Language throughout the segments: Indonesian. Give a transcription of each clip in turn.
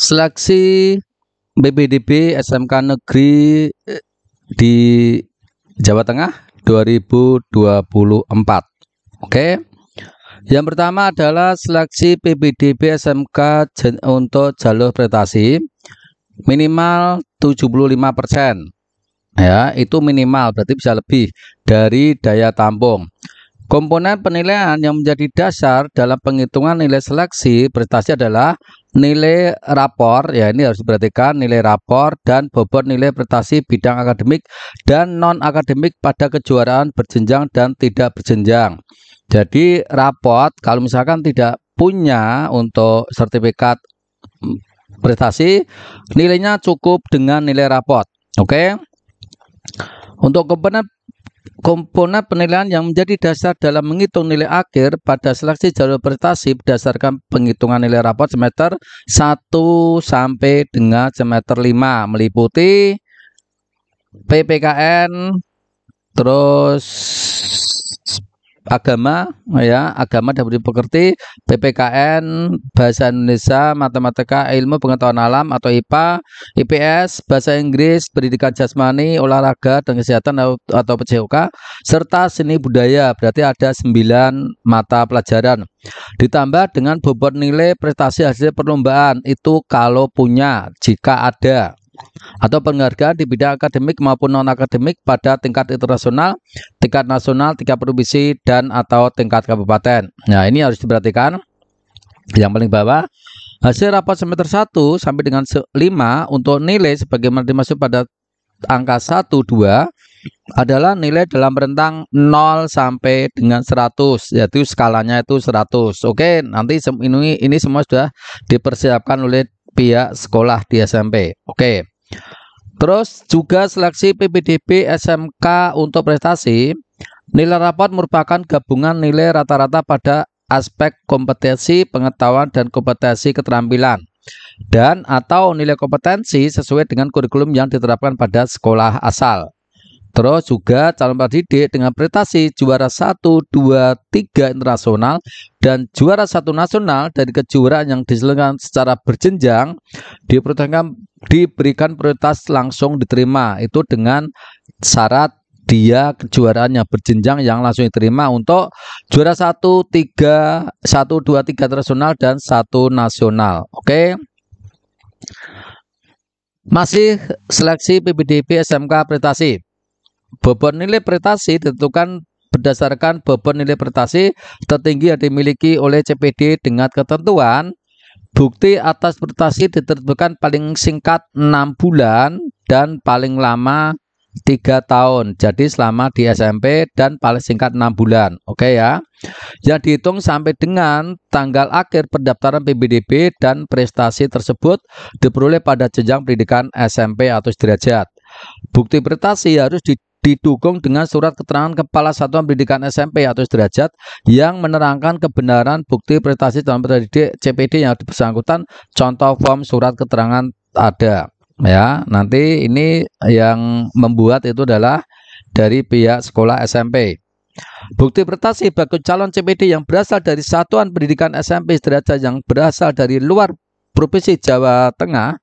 Seleksi BPDB SMK Negeri di Jawa Tengah 2024. Oke. Yang pertama adalah seleksi PPDB SMK untuk jalur prestasi minimal 75%. Ya, itu minimal, berarti bisa lebih dari daya tampung. Komponen penilaian yang menjadi dasar dalam penghitungan nilai seleksi prestasi adalah nilai rapor, ya ini harus diperhatikan, nilai rapor dan bobot nilai prestasi bidang akademik dan non-akademik pada kejuaraan berjenjang dan tidak berjenjang. Jadi raport kalau misalkan tidak punya untuk sertifikat prestasi, nilainya cukup dengan nilai raport. Oke. Untuk komponen penilaian yang menjadi dasar dalam menghitung nilai akhir pada seleksi jalur prestasi berdasarkan penghitungan nilai raport semester 1 sampai dengan semester 5 meliputi PPKN, terus agama, ya agama dapat dipengerti, PPKN, bahasa Indonesia, matematika, ilmu pengetahuan alam atau IPA, IPS, bahasa Inggris, pendidikan jasmani, olahraga dan kesehatan atau PJOK, serta seni budaya. Berarti ada 9 mata pelajaran. Ditambah dengan bobot nilai prestasi hasil perlombaan, itu kalau punya, jika ada, atau penghargaan di bidang akademik maupun non-akademik pada tingkat internasional, tingkat nasional, tingkat provinsi, dan atau tingkat kabupaten. Nah, ini harus diperhatikan. Yang paling bawah, hasil rapat semester 1 sampai dengan 5 untuk nilai sebagaimana dimaksud pada angka 1, 2 adalah nilai dalam rentang 0 sampai dengan 100, yaitu skalanya itu 100. Oke, nanti ini semua sudah dipersiapkan oleh pihak sekolah di SMP. Oke. Terus juga seleksi PPDB SMK untuk prestasi, nilai raport merupakan gabungan nilai rata-rata pada aspek kompetensi, pengetahuan, dan kompetensi keterampilan, dan atau nilai kompetensi sesuai dengan kurikulum yang diterapkan pada sekolah asal. Terus juga calon pendidik dengan prestasi juara 1, 2, 3 internasional dan juara 1 nasional dari kejuaraan yang diselenggarakan secara berjenjang diberikan prioritas langsung diterima. Itu dengan syarat dia kejuaraan yang berjenjang yang langsung diterima untuk juara 1, 3, 1, 2, 3 internasional dan 1 nasional. Oke. Masih seleksi PPDB SMK prestasi. Bobot nilai prestasi ditentukan berdasarkan bobot nilai prestasi tertinggi yang dimiliki oleh CPD dengan ketentuan bukti atas prestasi ditentukan paling singkat 6 bulan dan paling lama 3 tahun. Jadi selama di SMP dan paling singkat 6 bulan. Oke ya. Yang dihitung sampai dengan tanggal akhir pendaftaran PPDB dan prestasi tersebut diperoleh pada jenjang pendidikan SMP atau sederajat. Bukti prestasi harus didukung dengan surat keterangan Kepala Satuan Pendidikan SMP atau sederajat yang menerangkan kebenaran bukti prestasi dalam pendidik CPD yang bersangkutan. Contoh form surat keterangan ada. Ya, nanti ini yang membuat itu adalah dari pihak sekolah SMP. Bukti prestasi bagi calon CPD yang berasal dari Satuan Pendidikan SMP sederajat yang berasal dari luar Provinsi Jawa Tengah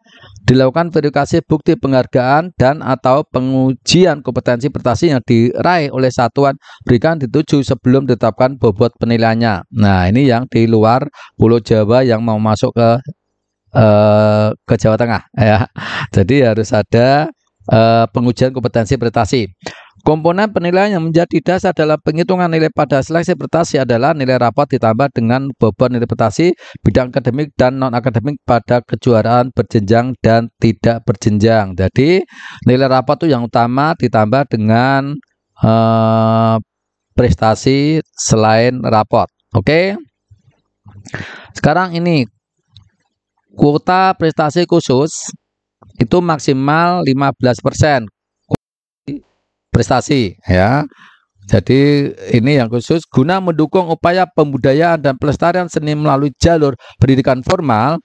dilakukan verifikasi bukti penghargaan dan atau pengujian kompetensi prestasi yang diraih oleh satuan pendidikan dituju sebelum ditetapkan bobot penilaiannya. Nah, ini yang di luar Pulau Jawa yang mau masuk ke Jawa Tengah ya. Jadi harus ada pengujian kompetensi prestasi. Komponen penilaian yang menjadi dasar dalam penghitungan nilai pada seleksi prestasi adalah nilai raport ditambah dengan bobot nilai prestasi bidang akademik dan non-akademik pada kejuaraan berjenjang dan tidak berjenjang. Jadi nilai raport itu yang utama ditambah dengan prestasi selain raport. Oke. Sekarang ini kuota prestasi khusus itu maksimal 15% prestasi ya. Jadi ini yang khusus guna mendukung upaya pembudayaan dan pelestarian seni melalui jalur pendidikan formal.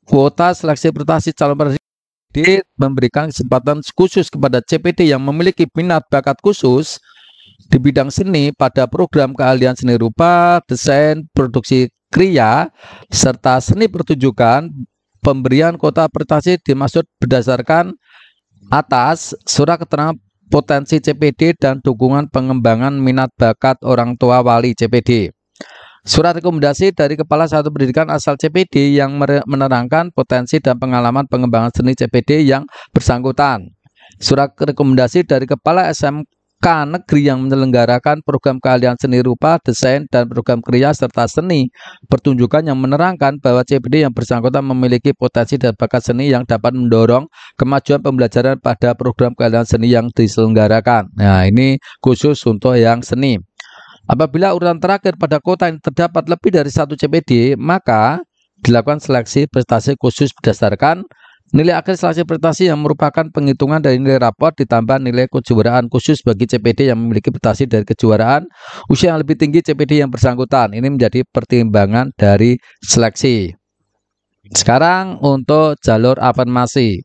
Kuota seleksi prestasi calon pendidik memberikan kesempatan khusus kepada CPD yang memiliki minat bakat khusus di bidang seni pada program keahlian seni rupa, desain, produksi kriya, serta seni pertunjukan pemberian kuota prestasi dimaksud berdasarkan atas surat keterangan potensi CPD dan dukungan pengembangan minat bakat orang tua wali CPD. Surat rekomendasi dari Kepala Satuan Pendidikan asal CPD yang menerangkan potensi dan pengalaman pengembangan seni CPD yang bersangkutan. Surat rekomendasi dari Kepala SMK Negeri yang menyelenggarakan program keahlian seni rupa, desain, dan program kriya serta seni pertunjukan yang menerangkan bahwa CPD yang bersangkutan memiliki potensi dan bakat seni yang dapat mendorong kemajuan pembelajaran pada program keahlian seni yang diselenggarakan. Nah, ini khusus untuk yang seni. Apabila urutan terakhir pada kota yang terdapat lebih dari 1 CPD, maka dilakukan seleksi prestasi khusus berdasarkan nilai akhir seleksi prestasi yang merupakan penghitungan dari nilai rapor ditambah nilai kejuaraan khusus bagi CPD yang memiliki prestasi dari kejuaraan usia yang lebih tinggi CPD yang bersangkutan. Ini menjadi pertimbangan dari seleksi. Sekarang untuk jalur afirmasi.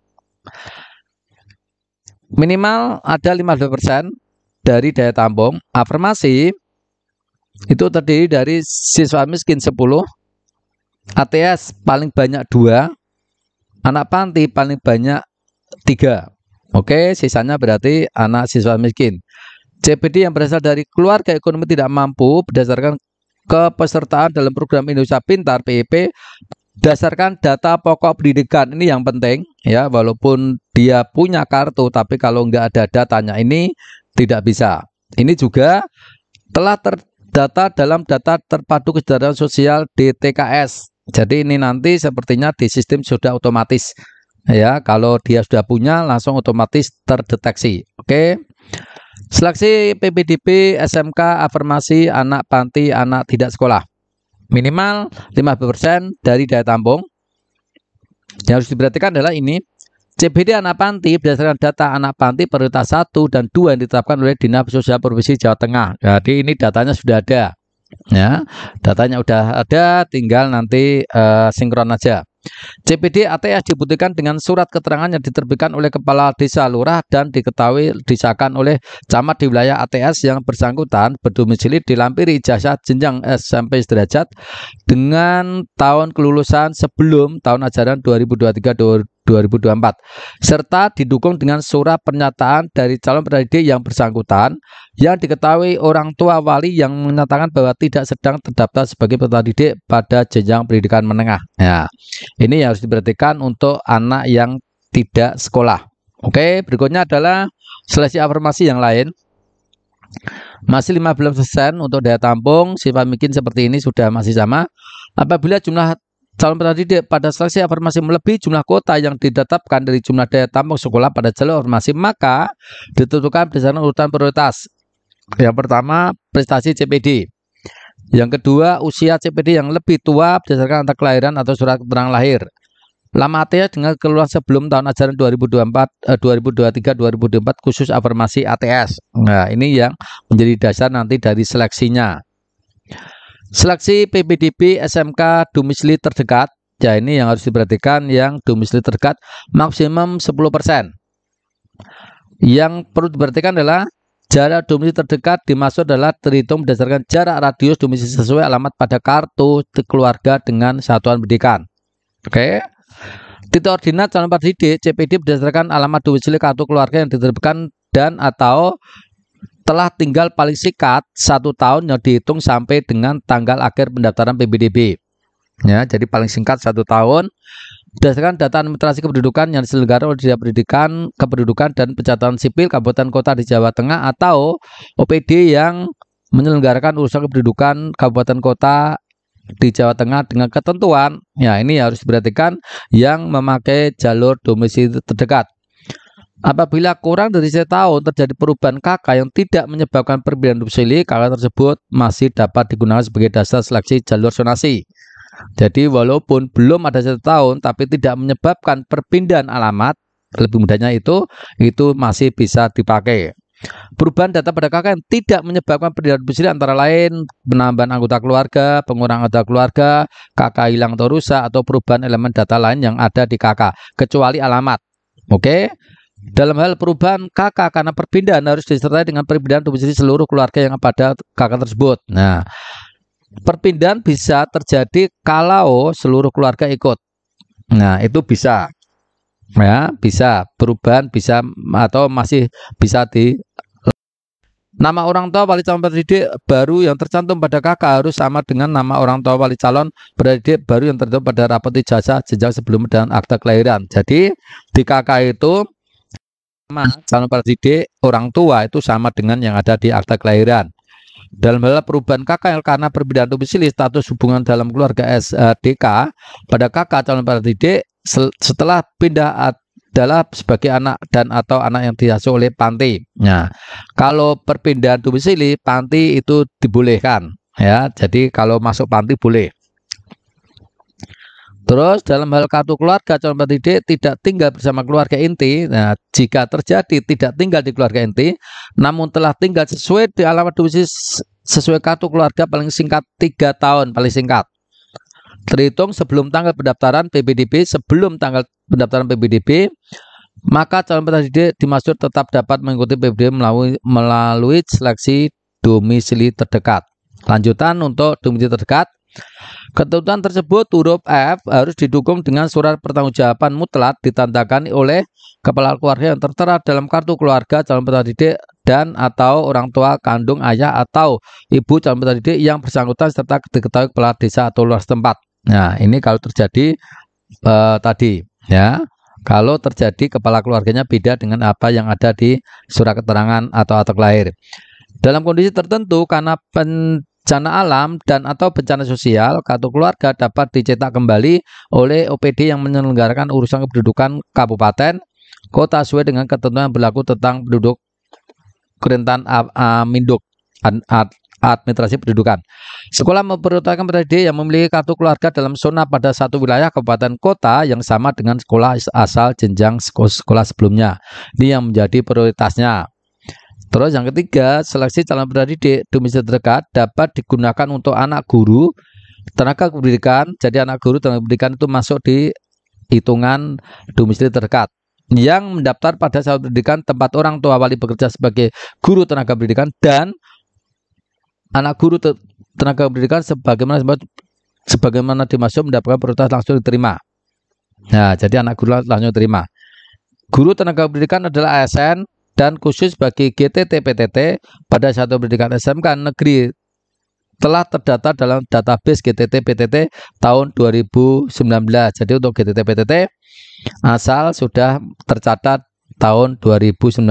Minimal ada 15% dari daya tampung. Afirmasi itu terdiri dari siswa miskin 10, ATS paling banyak 2, anak panti paling banyak 3. Oke, sisanya berarti anak siswa miskin. CPD yang berasal dari keluarga ekonomi tidak mampu berdasarkan kepesertaan dalam program Indonesia Pintar PIP berdasarkan data pokok pendidikan. Ini yang penting ya, walaupun dia punya kartu tapi kalau nggak ada datanya ini tidak bisa. Ini juga telah terdata dalam data terpadu kesejahteraan sosial DTKS. Jadi ini nanti sepertinya di sistem sudah otomatis ya, kalau dia sudah punya langsung otomatis terdeteksi. Oke. Seleksi PPDB SMK afirmasi anak panti anak tidak sekolah. Minimal 15% dari daya tampung. Yang harus diperhatikan adalah ini CPD anak panti berdasarkan data anak panti prioritas 1 dan 2 yang ditetapkan oleh Dinas Sosial Provinsi Jawa Tengah. Jadi ini datanya sudah ada. Ya, datanya sudah ada, tinggal nanti sinkron aja. CPD ATS dibutuhkan dengan surat keterangan yang diterbitkan oleh Kepala Desa Lurah dan diketahui disahkan oleh camat di wilayah ATS yang bersangkutan berdomisili dilampiri ijazah jenjang SMP sederajat dengan tahun kelulusan sebelum tahun ajaran 2023-2024 serta didukung dengan surat pernyataan dari calon pendidik yang bersangkutan yang diketahui orang tua wali yang menyatakan bahwa tidak sedang terdaftar sebagai peserta didik pada jenjang pendidikan menengah. Ya, ini harus diperhatikan untuk anak yang tidak sekolah. Oke, berikutnya adalah seleksi afirmasi yang lain. Masih 15% untuk daya tampung, sifat miskin seperti ini sudah masih sama. Apabila jumlah calon peserta didik pada seleksi afirmasi melebihi jumlah kuota yang ditetapkan dari jumlah daya tampung sekolah pada jalur afirmasi, maka ditentukan berdasarkan urutan prioritas. Yang pertama, prestasi CPD. Yang kedua, usia CPD yang lebih tua berdasarkan akta kelahiran atau surat keterangan lahir. Lama ATS dengan kelulusan sebelum tahun ajaran 2023-2024 khusus afirmasi ATS. Nah, ini yang menjadi dasar nanti dari seleksinya. Seleksi PPDB SMK domisili terdekat. Ya, ini yang harus diperhatikan, yang domisili terdekat maksimum 10%. Yang perlu diperhatikan adalah jarak domisili terdekat dimaksud adalah terhitung berdasarkan jarak radius domisili sesuai alamat pada kartu keluarga dengan satuan pendidikan. Oke. Titik ordinat calon pendidik CPD berdasarkan alamat domisili kartu keluarga yang diterbitkan dan atau telah tinggal paling singkat 1 tahun yang dihitung sampai dengan tanggal akhir pendaftaran PPDB. Ya, jadi paling singkat 1 tahun. Berdasarkan data administrasi kependudukan yang diselenggarakan oleh Dinas Pendidikan, Kependudukan dan Pencatatan Sipil Kabupaten Kota di Jawa Tengah atau OPD yang menyelenggarakan urusan kependudukan Kabupaten Kota di Jawa Tengah dengan ketentuan, ya ini harus diperhatikan yang memakai jalur domisili terdekat. Apabila kurang dari 1 tahun terjadi perubahan KK yang tidak menyebabkan perpindahan domisili, KK tersebut masih dapat digunakan sebagai dasar seleksi jalur zonasi. Jadi walaupun belum ada 1 tahun tapi tidak menyebabkan perpindahan alamat, lebih mudahnya itu masih bisa dipakai. Perubahan data pada KK yang tidak menyebabkan perpindahan domisili antara lain penambahan anggota keluarga, pengurangan anggota keluarga, KK hilang atau rusak, atau perubahan elemen data lain yang ada di KK kecuali alamat. Oke. Dalam hal perubahan KK karena perpindahan harus disertai dengan perpindahan domisili seluruh keluarga yang pada KK tersebut. Nah, perpindahan bisa terjadi kalau seluruh keluarga ikut. Nah, itu bisa. Ya, bisa perubahan, bisa atau masih bisa di nama orang tua wali calon pendidik baru yang tercantum pada KK harus sama dengan nama orang tua wali calon pendidik baru yang tercantum pada rapot ijazah jenjang sebelum dan akta kelahiran. Jadi di KK itu nama calon pendidik orang tua itu sama dengan yang ada di akta kelahiran. Dalam hal perubahan KK karena perbedaan domisili status hubungan dalam keluarga SDK pada KK calon pendidik setelah pindah adalah sebagai anak dan atau anak yang diasuh oleh panti. Nah, kalau perpindahan domisili panti itu dibolehkan ya. Jadi kalau masuk panti boleh. Terus dalam hal kartu keluarga calon pendidik tidak tinggal bersama keluarga inti. Nah, jika terjadi tidak tinggal di keluarga inti, namun telah tinggal sesuai di alamat domisili sesuai kartu keluarga paling singkat 3 tahun paling singkat. Terhitung sebelum tanggal pendaftaran PPDB, sebelum tanggal pendaftaran PPDB, maka calon pendidik dimaksud tetap dapat mengikuti PPDB melalui seleksi domisili terdekat. Lanjutan untuk domisili terdekat. Ketentuan tersebut huruf F harus didukung dengan surat pertanggungjawaban mutlak ditandakan oleh kepala keluarga yang tertera dalam kartu keluarga calon pendidik dan atau orang tua kandung ayah atau ibu calon pendidik yang bersangkutan serta diketahui kepala desa atau lurah setempat. Nah, ini kalau terjadi tadi ya, kalau terjadi kepala keluarganya beda dengan apa yang ada di surat keterangan atau akta lahir. Dalam kondisi tertentu karena bencana alam dan atau bencana sosial, kartu keluarga dapat dicetak kembali oleh OPD yang menyelenggarakan urusan kependudukan kabupaten kota sesuai dengan ketentuan yang berlaku tentang penduduk rentan Minduk administrasi pendudukan. Sekolah memprioritaskan pendidik yang memiliki kartu keluarga dalam zona pada satu wilayah kabupaten kota yang sama dengan sekolah asal jenjang sekolah sebelumnya. Ini yang menjadi prioritasnya. Terus yang ketiga, seleksi calon pendidik domisili terdekat dapat digunakan untuk anak guru, tenaga pendidikan. Jadi anak guru tenaga pendidikan itu masuk di hitungan domisili terdekat. Yang mendaftar pada satuan pendidikan tempat orang tua wali bekerja sebagai guru tenaga pendidikan dan anak guru tenaga pendidikan sebagaimana dimaksud mendapatkan prioritas langsung diterima. Nah, jadi anak guru langsung diterima. Guru tenaga pendidikan adalah ASN dan khusus bagi GTT PTT pada satuan pendidikan SMK negeri telah terdata dalam database GTT PTT tahun 2019. Jadi untuk GTT PTT asal sudah tercatat tahun 2019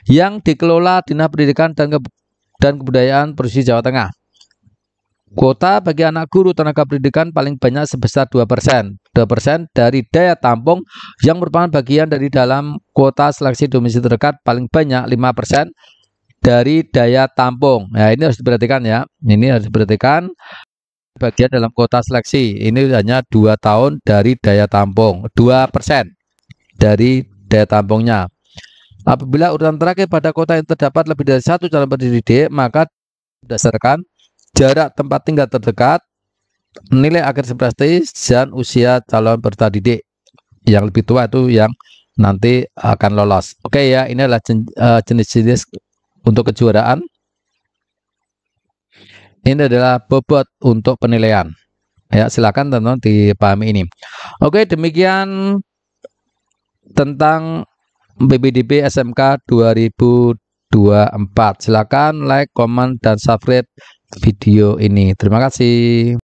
yang dikelola Dinas Pendidikan dan Kebudayaan Provinsi Jawa Tengah. Kuota bagi anak guru tenaga pendidikan paling banyak sebesar 2%. 2% dari daya tampung yang merupakan bagian dari dalam kuota seleksi domisili terdekat paling banyak 5% dari daya tampung. Nah, ini harus diperhatikan ya. Ini harus diperhatikan bagian dalam kuota seleksi. Ini hanya 2 tahun dari daya tampung. 2% dari daya tampungnya. Apabila urutan terakhir pada kota yang terdapat lebih dari satu calon pendidik, maka berdasarkan jarak tempat tinggal terdekat, nilai akhir semester dan usia calon peserta didik. Yang lebih tua itu yang nanti akan lolos. Oke ya, ini adalah jenis-jenis untuk kejuaraan. Ini adalah bobot untuk penilaian. Ya, silakan teman-teman dipahami ini. Oke, demikian tentang PPDB SMK 2024. Silakan like, komen, dan subscribe video ini. Terima kasih.